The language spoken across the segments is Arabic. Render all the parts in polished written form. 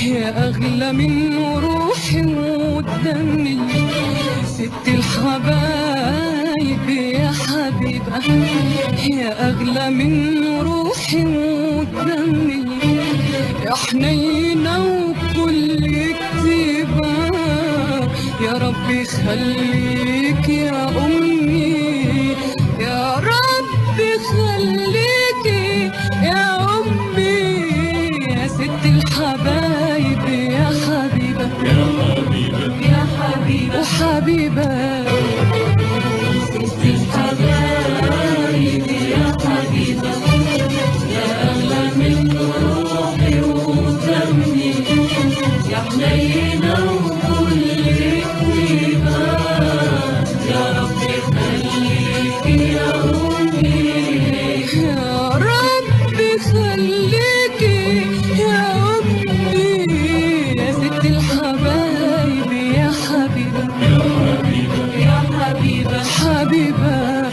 يا أغلى من روحي ودمي، ست الحبايب يا حبيبة، يا أغلى من روحي ودمي، يا حنينة وكل كتيبة، يا رب يخليك يا أمي، يا رب يخليك يا أمي، يا ست الحبايب يا حبيبة، يا حبيبة يا حبيبة وحبيبة، ست الحبايب يا حبيبة، يا أغلى من روحي ودمي، يا حنينة وكل طيبة، يا رب يخليك يا أمي، يا رب يخليك يا أمي، يا ست الحبايب يا حبيبة، يا حبيبة يا حبيبة حبيبة.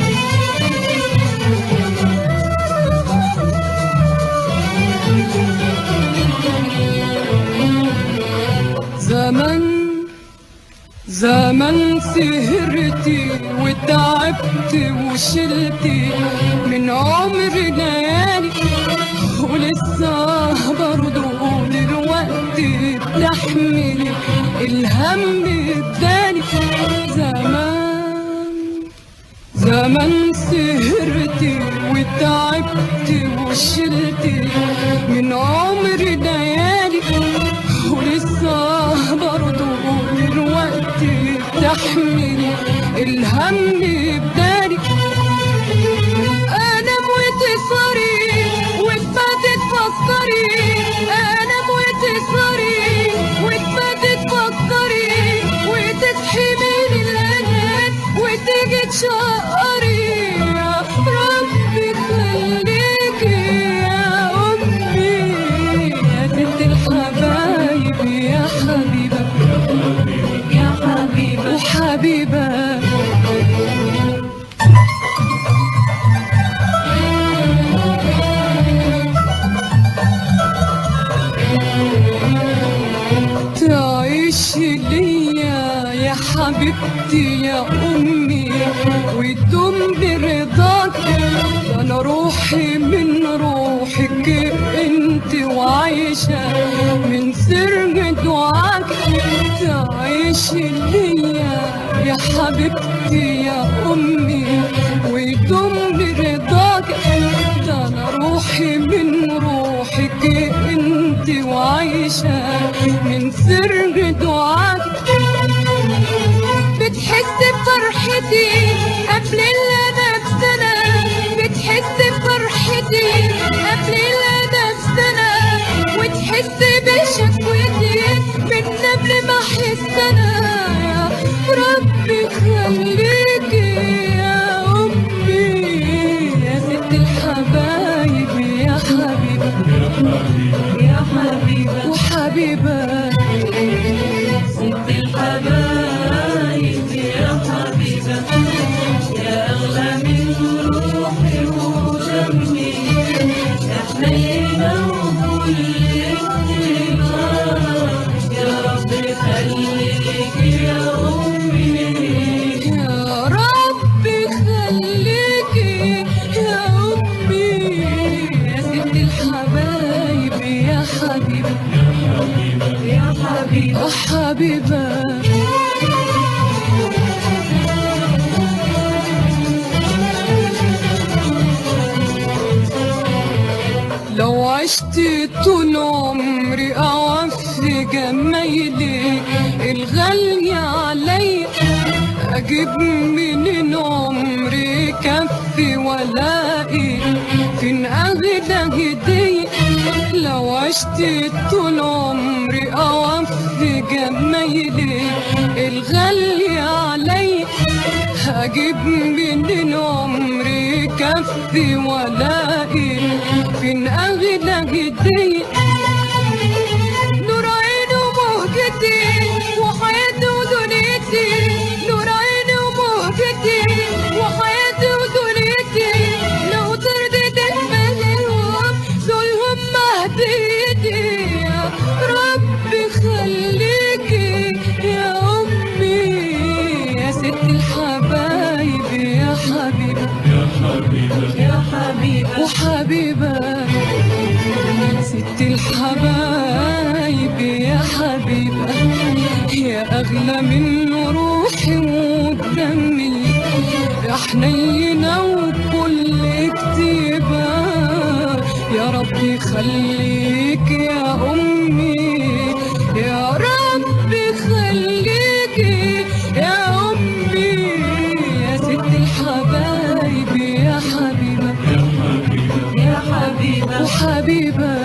زمن سهرتي وتعبت وشلتي من عمر ليالي، ولسه برضو دلوقتي بتحملي الهم التاني. زمن سهرتي وتعبت وشلتي من عمر ليالي، ولسه برضو دلوقتي بتحملي الهم بدالي. انام وتسهري وتباتي تفكري، انام وتسهري وتباتي تفكري، وتصحي من الانام وتيجي تشقري، يا ربي خليكي يا امي، يا ست الحبايب يا حبيبة، يا حبيبة وحبيبة. تعيشي ليا يا حبيبتي يا أمي، وتدوم برضاك، أنا روحي من روحك انت، وعايشة من سر دعاك. تعيشي ليا يا حبيبتي يا أمي، وتدوم برضاك، أنا روحي من روحك انت، وعايشة من سر دعاك. بتحس بفرحتي قبل اللي انا بسنة، بتحس بفرحتي قبل اللي انا بسنة، وتحس بشكوتي من قبل ما احس انا، يا ربي خليكي يا امي، يا ست الحبايب يا حبيبة، يا حبيبة وحبيبة، ست الحبايب يا حبيبة، يا أغلى من روحي ودمي، يا حنينة وكل طيبة، يا رب خليك يا أمي، يا رب خليك يا أمي، يا ست الحبايب يا حبيبة، يا حبيبة حبيبة. لو عشت طول عمري أوفي جمايلي الغالية علي، أجيب منين عمري كفي ولاقي عشت طول عمري أوفي جمايلي الغالية علي، هجيب منين عمري كفي ولاقي فين أغلى هدية؟ نور عيني ومهجتي وحياتي ودنيتي، نور عيني ومهجتي وحياتي ودنيتي، لو ترضيت تقبلهم دولهم هديتي. يا ربي خليكي يا أمي يا ست الحبايب يا حبيبة يا حبيبة يا حبيبة وحبيبة ست الحبايب يا حبيبة، يا أغلى من روحي ودمي، يا حنينة وكل كتيبة. يا ربي خليك يا أمي، يا ربي خليك يا أمي يا ست الحبايب يا حبيبة يا حبيبة يا حبيبة وحبيبة